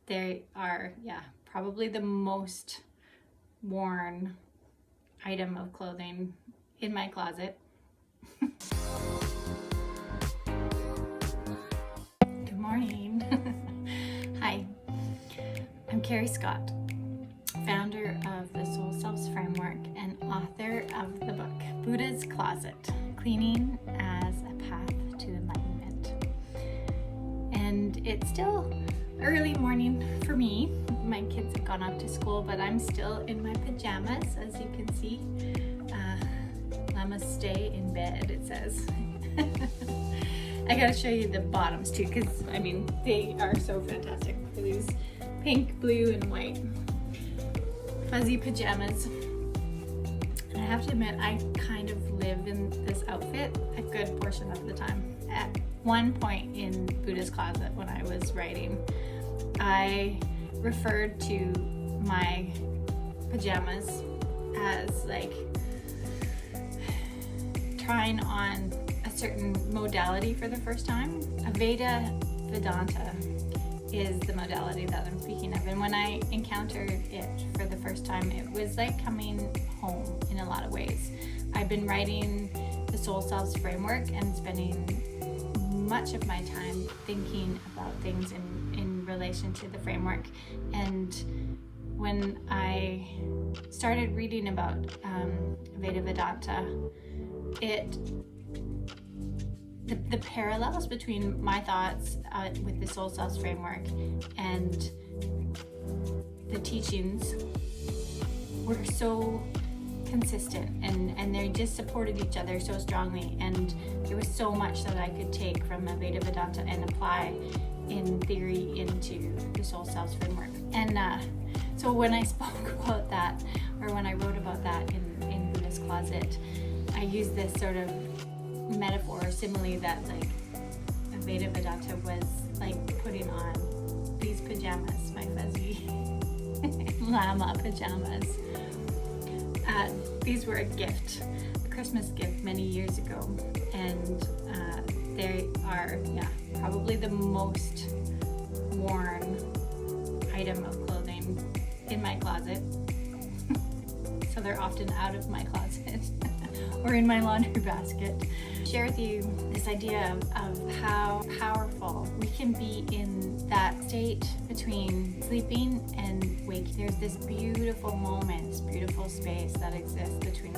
They are, probably the most worn item of clothing in my closet. Good morning. Hi, I'm Carrie Scott, founder of the Soul Selves Framework and author of the book Buddha's Closet, Cleaning as a Path to Enlightenment. And it's still early morning for me. My kids have gone off to school, but I'm still in my pajamas, as you can see. Llama, stay in bed, it says. I gotta show you the bottoms too, because I mean, they are so fantastic. These pink, blue, and white fuzzy pajamas. And I have to admit, I kind of live in this outfit a good portion of the time. At one point in Buddha's Closet, when I was writing, I referred to my pajamas as like trying on a certain modality for the first time. Veda Vedanta is the modality that I'm speaking of, and when I encountered it for the first time, it was like coming home in a lot of ways. I've been writing the Soul Selves Framework and spending much of my time thinking about things in relation to the framework, and when I started reading about Veda Vedanta, the parallels between my thoughts with the Soul Selves Framework and the teachings were so consistent, and they just supported each other so strongly, and there was so much that I could take from Veda Vedanta and apply in theory into the Soul Selves Framework. And so when I spoke about that, or when I wrote about that in Buddha's Closet, I used this sort of metaphor or simile that like Veda Vedanta was like putting on these pajamas, my fuzzy llama pajamas. These were a gift, a Christmas gift many years ago, and they are probably the most worn item of clothing in my closet. So they're often out of my closet or in my laundry basket. Share with you this idea of how powerful we can be in that state between sleeping and waking. There's this beautiful moment, this beautiful space that exists between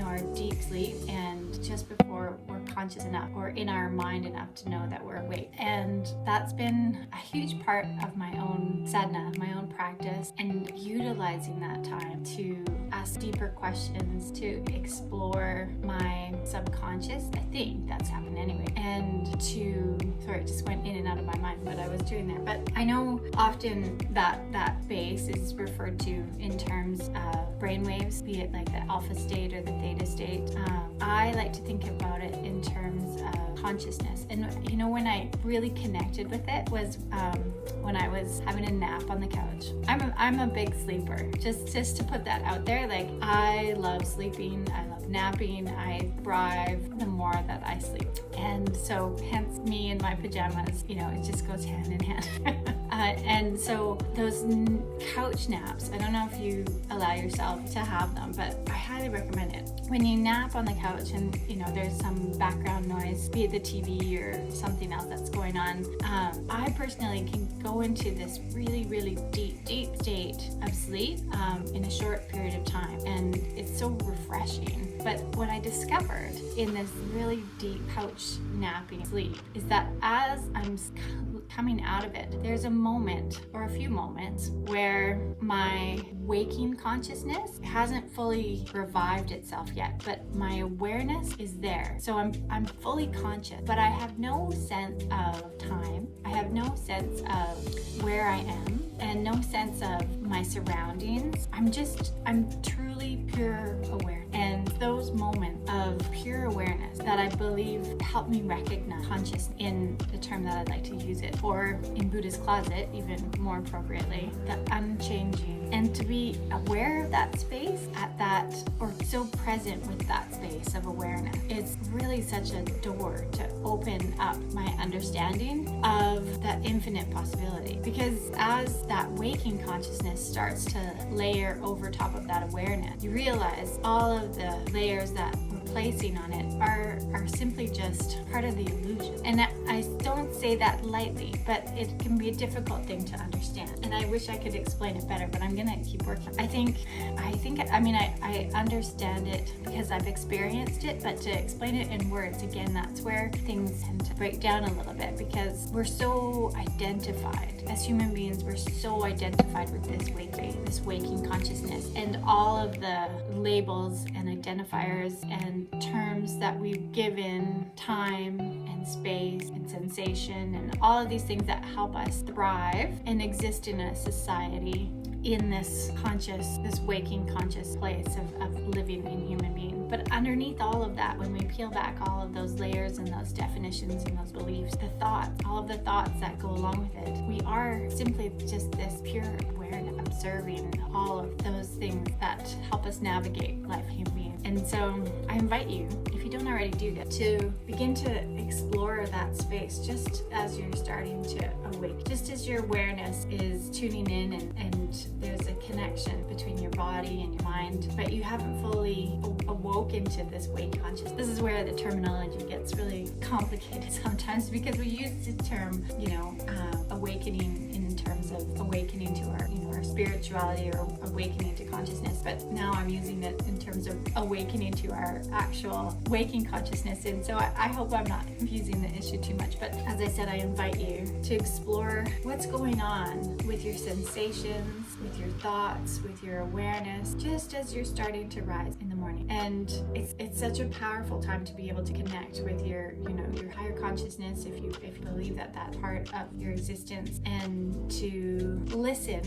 our deep sleep and just before we're conscious enough or in our mind enough to know that we're awake. And that's been a huge part of my own sadhana, my own practice, and utilizing that time to ask deeper questions, to explore my subconscious. I think that's happened anyway. And it just went in and out of my mind what I was doing there. But I know often that base is referred to in terms of brainwaves, be it like the alpha state or the theta state. I like to think about it in terms of consciousness. And when I really connected with it was when I was having a nap on the couch. I'm a big sleeper. Just to put that out there, like I love sleeping, I love napping, I thrive the more that I sleep. And so hence me in my pajamas, it just goes hand in hand. And so those couch naps, I don't know if you allow yourself to have them, but I highly recommend it. When you nap on the couch and there's some background noise, be it the TV or something else that's going on, I personally can go into this really, really deep state of sleep in a short period of time, and it's so refreshing. But what I discovered in this really deep couch napping sleep is that as I'm coming out of it, there's a moment or a few moments where my waking consciousness hasn't fully revived itself yet, but my awareness is there. So I'm fully conscious, but I have no sense of time. I have no sense of where I am and no sense of my surroundings. I'm truly pure aware. And those moments of of pure awareness that I believe helped me recognize conscious in the term that I'd like to use it, or in Buddha's closet, even more appropriately, the unchanging. And to be aware of that space at that, or so present with that space of awareness, is really such a door to open up my understanding of that infinite possibility. Because as that waking consciousness starts to layer over top of that awareness, you realize all of the layers that we're placing on it are simply just part of the illusion. And I don't say that lightly, but it can be a difficult thing to understand. And I wish I could explain it better, but I'm gonna keep working. I understand it because I've experienced it, but to explain it in words, again, that's where things tend to break down a little bit, because we're so identified. As human beings, we're so identified with this waking consciousness, and all of the labels and identifiers and terms that we've given time and space and sensation and all of these things that help us thrive and exist in a society in this waking conscious place of living in human being. But underneath all of that, when we peel back all of those layers and those definitions and those beliefs, all of the thoughts that go along with it, we are simply just this pure awareness, observing all of those things that help us navigate life human beings. And so I invite you, if you don't already do that, to begin to explore that space just as you're starting to awake, just as your awareness is tuning in and there's a connection between your body and your mind, but you haven't fully awoken to this wake consciousness. This is where the terminology gets really complicated sometimes, because we use the term, awakening in terms of awakening to our spirituality or awakening to consciousness, but now I'm using it in terms of awakening to our actual waking consciousness. And so I hope I'm not confusing the issue too much, but as I said, I invite you to explore what's going on with your sensations, with your thoughts, with your awareness, just as you're starting to rise in the morning. And it's such a powerful time to be able to connect with your higher consciousness, if you believe that part of your existence, and to listen.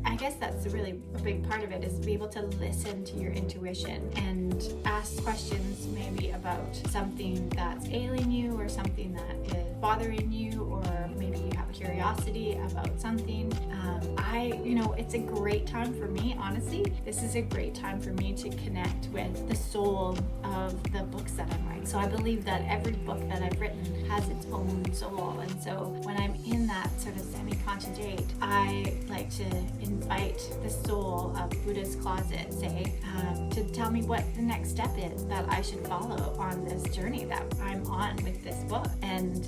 I guess that's really a big part of it, is to be able to listen to your intuition and ask questions maybe about something that's ailing you, or something that is bothering you, or maybe you have curiosity about something. It's a great time for me, honestly. This is a great time for me to connect with the soul of the books that I'm writing. So I believe that every book that I've written has its own soul. And so when I'm in that sort of semi-conscious state, I like to invite the soul of Buddha's closet, say, to tell me what the next step is that I should follow on this journey that I'm on with this book. And,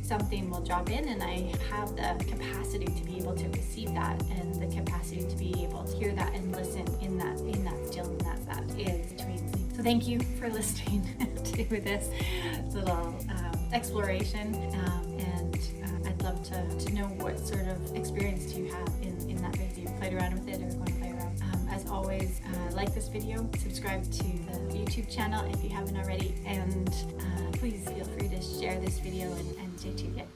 something will drop in, and I have the capacity to be able to receive that, and the capacity to be able to hear that and listen in that stillness that is between me. So thank you for listening to this little exploration, and I'd love to know what sort of experience do you have in that video. You played around with it or going to play around. As always, like this video, subscribe to the YouTube channel if you haven't already, and please feel free to share this video and stay tuned.